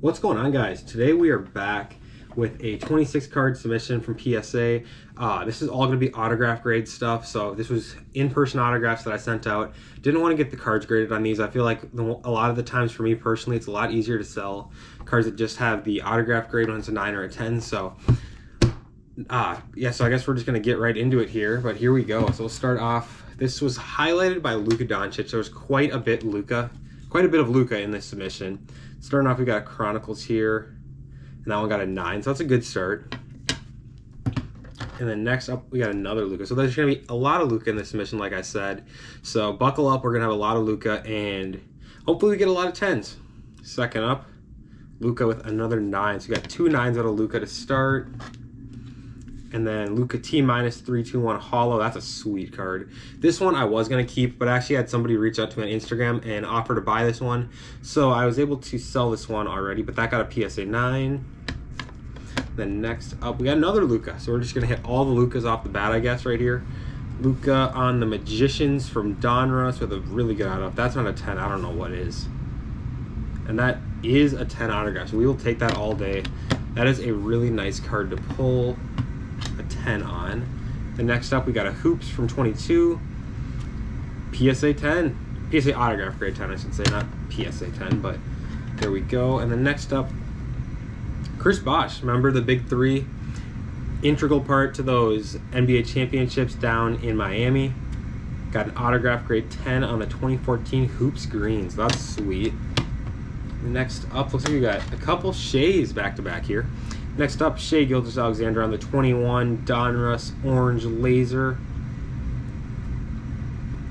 What's going on, guys? Today we are back with a 26 card submission from PSA. This is all going to be autograph grade stuff, so this was in-person autographs that I sent out. Didn't want to get the cards graded on these. I feel like a lot of the times for me personally, it's a lot easier to sell cards that just have the autograph grade when it's a 9 or a 10. So yeah, so I guess we're just going to get right into it here, but here we go. So we'll start off. This was highlighted by Luka Doncic. There was quite a bit of Luka in this submission. Starting off, we got a Chronicles here, and that one got a 9, so that's a good start. And then next up, we got another Luka. So there's going to be a lot of Luka in this submission, like I said. So buckle up, we're going to have a lot of Luka, and hopefully we get a lot of 10s. Second up, Luka with another 9. So we got 2 9s out of Luka to start. And then Luka T-321 Hollow. That's a sweet card. This one I was going to keep, but I actually had somebody reach out to me on Instagram and offer to buy this one. So I was able to sell this one already, but that got a PSA 9. Then next up, we got another Luka. So we're just going to hit all the Lukas off the bat, I guess, right here. Luka on the Magicians from Donruss with a really good autograph. That's not a 10. I don't know what is. And that is a 10 autograph. So we will take that all day. That is a really nice card to pull a 10 on. The next up, we got a Hoops from 22, PSA 10, PSA autograph grade 10, I should say, not PSA 10, but there we go. And then next up, Chris Bosh. Remember the big 3, integral part to those NBA championships down in Miami. Got an autograph grade 10 on the 2014 Hoops Greens. That's sweet. Next up, looks like we got a couple Shays back to back here. Next up, Shai Gilgeous-Alexander on the 21 Donruss Orange Laser.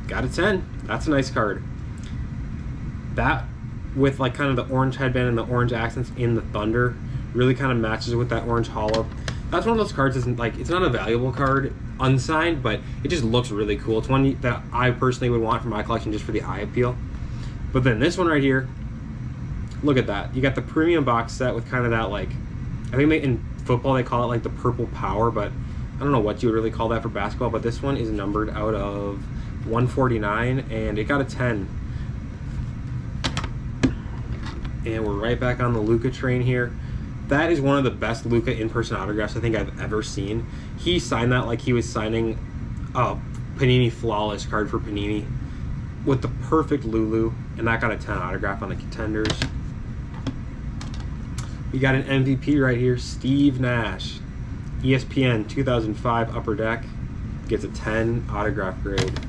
Got a 10. That's a nice card. That, with like kind of the orange headband and the orange accents in the Thunder, really kind of matches with that orange hollow. That's one of those cards that's like, it's not a valuable card, unsigned, but it just looks really cool. It's one that I personally would want for my collection just for the eye appeal. But then this one right here, look at that. You got the premium box set with kind of that, like, I think in football they call it like the purple power, but I don't know what you would really call that for basketball. But this one is numbered out of 149, and it got a 10. And we're right back on the Luka train here. That is one of the best Luka in-person autographs I think I've ever seen. He signed that like he was signing a Panini Flawless card for Panini with the perfect Lulu, and that got a 10 autograph on the Contenders. We got an MVP right here, Steve Nash. ESPN 2005 Upper Deck. Gets a 10 autograph grade.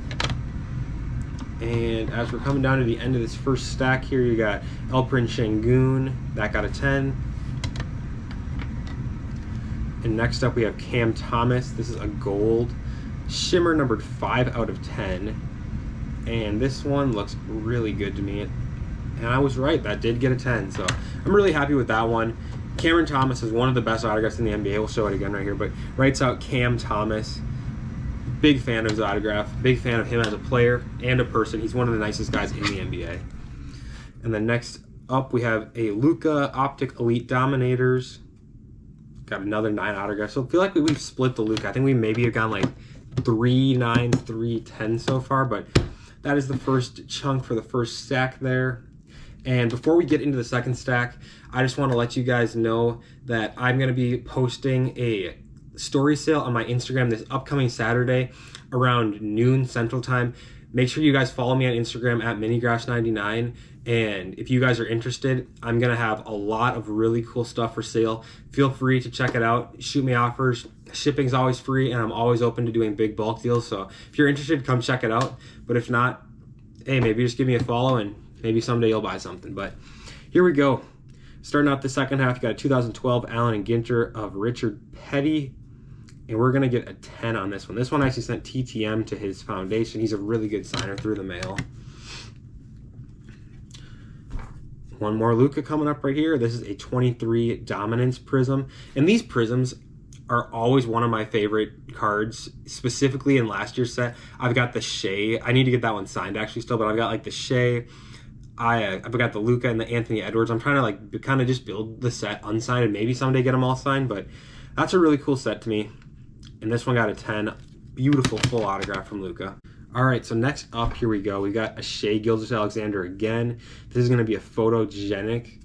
And as we're coming down to the end of this first stack here, you got Alperen Sengun. That got a 10. And next up we have Cam Thomas. This is a gold. Shimmer numbered 5 out of 10. And this one looks really good to me. And I was right, that did get a 10, so I'm really happy with that one. Cameron Thomas is one of the best autographs in the NBA. We'll show it again right here, but writes out Cam Thomas. Big fan of his autograph, big fan of him as a player and a person. He's one of the nicest guys in the NBA. And then next up, we have a Luka Optic Elite Dominators. Got another 9 autographs. So I feel like we've split the Luka. I think we maybe have gone like 3 9, 3 10 so far, but that is the first chunk for the first stack there. And before we get into the second stack, I just want to let you guys know that I'm going to be posting a story sale on my Instagram this upcoming Saturday around noon Central Time. Make sure you guys follow me on Instagram at minigrass99. And if you guys are interested, I'm going to have a lot of really cool stuff for sale. Feel free to check it out. Shoot me offers. Shipping's always free, and I'm always open to doing big bulk deals. So if you're interested, come check it out. But if not, hey, maybe just give me a follow and maybe someday you'll buy something. But here we go. Starting out the second half, you got a 2012 Allen and Ginter of Richard Petty. And we're going to get a 10 on this one. This one actually sent TTM to his foundation. He's a really good signer through the mail. One more Luka coming up right here. This is a 23 Dominance Prism. And these Prisms are always one of my favorite cards, specifically in last year's set. I've got the Shai. I need to get that one signed actually still, but I've got like the Shai. I've got the Luka and the Anthony Edwards. I'm trying to like kind of just build the set unsigned and maybe someday get them all signed, but that's a really cool set to me. And this one got a 10. Beautiful full autograph from Luka. All right, so next up, here we go. We got a Shai Gilgeous-Alexander again. This is going to be a photogenic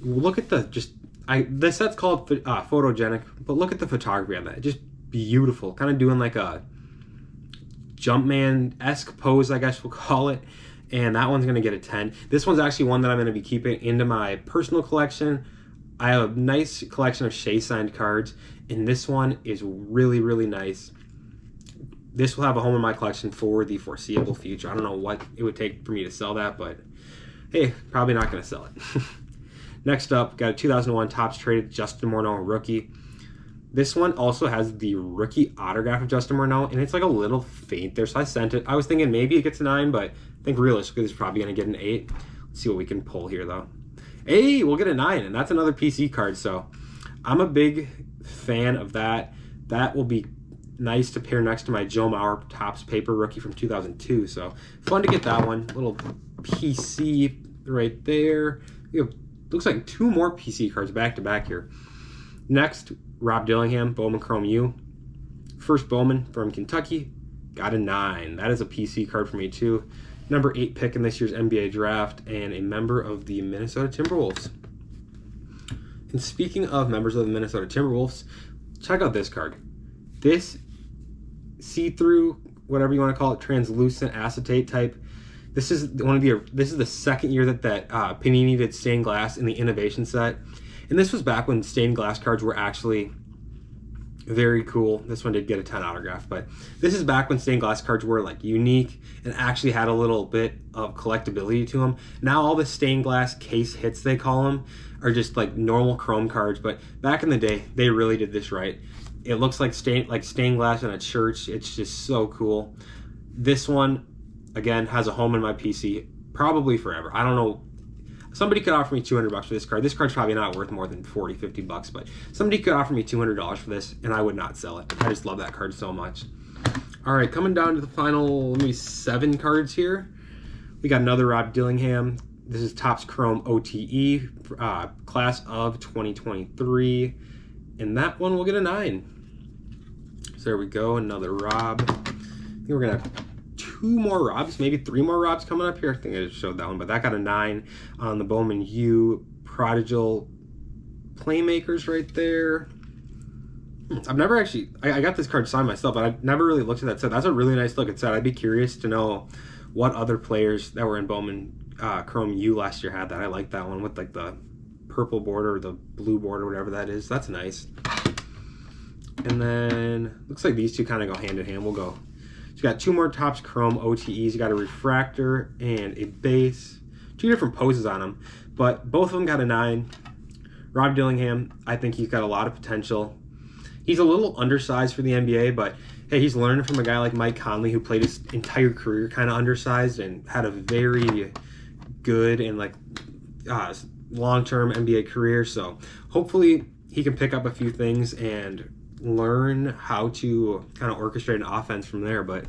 look at this set's called photogenic, but look at the photography on that. Just beautiful, kind of doing like a Jumpman-esque pose, I guess we'll call it. And that one's going to get a 10. This one's actually one that I'm going to be keeping into my personal collection. I have a nice collection of Shea signed cards, and this one is really, really nice. This will have a home in my collection for the foreseeable future. I don't know what it would take for me to sell that, but hey, probably not going to sell it. Next up, got a 2001 Topps Traded Justin Morneau rookie. This one also has the rookie autograph of Justin Morneau, and it's like a little faint there, so I sent it. I was thinking maybe it gets a 9, but I think realistically it's probably going to get an 8. Let's see what we can pull here, though. Hey, we'll get a 9, and that's another PC card, so I'm a big fan of that. That will be nice to pair next to my Joe Mauer Topps Paper rookie from 2002, so fun to get that one. Little PC right there. We have, looks like 2 more PC cards back-to-back here. Next, Rob Dillingham, Bowman Chrome U. First Bowman from Kentucky, got a 9. That is a PC card for me too. Number 8 pick in this year's NBA draft and a member of the Minnesota Timberwolves. And speaking of members of the Minnesota Timberwolves, check out this card. This see-through, whatever you want to call it, translucent acetate type. This is the second year that Panini did stained glass in the innovation set. And this was back when stained glass cards were actually very cool. This one did get a 10 autograph, but this is back when stained glass cards were like unique and actually had a little bit of collectability to them. Now all the stained glass case hits, they call them, are just like normal chrome cards, but back in the day, they really did this right. It looks like stained glass in a church. It's just so cool. This one, again, has a home in my PC, probably forever. I don't know. Somebody could offer me $200 for this card. This card's probably not worth more than $40, $50, but somebody could offer me $200 for this, and I would not sell it. I just love that card so much. All right, coming down to the final, maybe 7 cards here. We got another Rob Dillingham. This is Topps Chrome OTE, class of 2023, and that one will get a 9. So there we go, another Rob. I think we're gonna have 2 more Robs, maybe 3 more Robs coming up here. I think I just showed that one, but that got a 9 on the Bowman U Prodigal Playmakers right there. I've never actually, I got this card signed myself, but I've never really looked at that set. That's a really nice looking set. I'd be curious to know what other players that were in Bowman Chrome U last year had that. I like that one with like the purple border or the blue border, whatever that is. That's nice. And then looks like these two kind of go hand in hand. We'll go. So you got 2 more Topps Chrome OTEs. You got a refractor and a base. 2 different poses on them, but both of them got a 9. Rob Dillingham, I think he's got a lot of potential. He's a little undersized for the NBA, but hey, he's learning from a guy like Mike Conley who played his entire career kind of undersized and had a very good and like long-term NBA career. So hopefully he can pick up a few things and learn how to kind of orchestrate an offense from there. But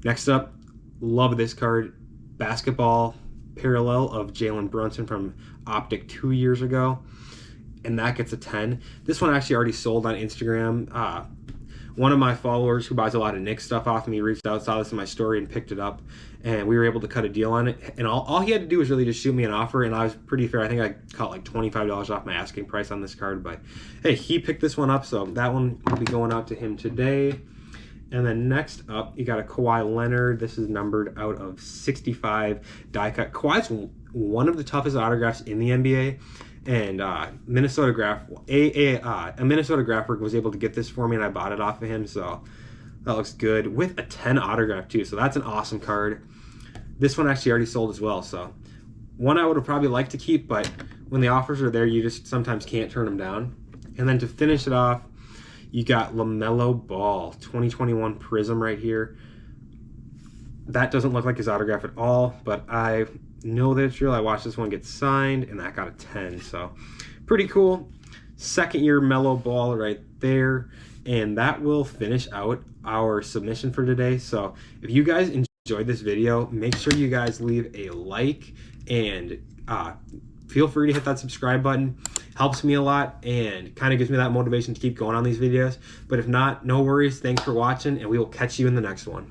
next up, love this card, basketball parallel of Jalen Brunson from Optic 2 years ago, and that gets a 10. This one actually already sold on Instagram. One of my followers who buys a lot of Knicks stuff off me reached out, saw this in my story, and picked it up, and we were able to cut a deal on it. And all he had to do was really just shoot me an offer, and I was pretty fair. I think I caught like $25 off my asking price on this card, but hey, he picked this one up, so that one will be going out to him today. And then next up, you got a Kawhi Leonard. This is numbered out of 65 die cut. Kawhi's one of the toughest autographs in the NBA. And a Minnesota graphic was able to get this for me, and I bought it off of him, so that looks good. With a 10 autograph too, so that's an awesome card. This one actually already sold as well, so one I would have probably liked to keep, but when the offers are there, you just sometimes can't turn them down. And then to finish it off, you got LaMelo Ball, 2021 Prism right here. That doesn't look like his autograph at all, but I know that it's real. I watched this one get signed, and that got a 10, so pretty cool. Second year Melo Ball right there, and that will finish out our submission for today. So if you guys enjoyed this video, make sure you guys leave a like, and feel free to hit that subscribe button. Helps me a lot and kind of gives me that motivation to keep going on these videos. But if not, no worries. Thanks for watching, and we will catch you in the next one.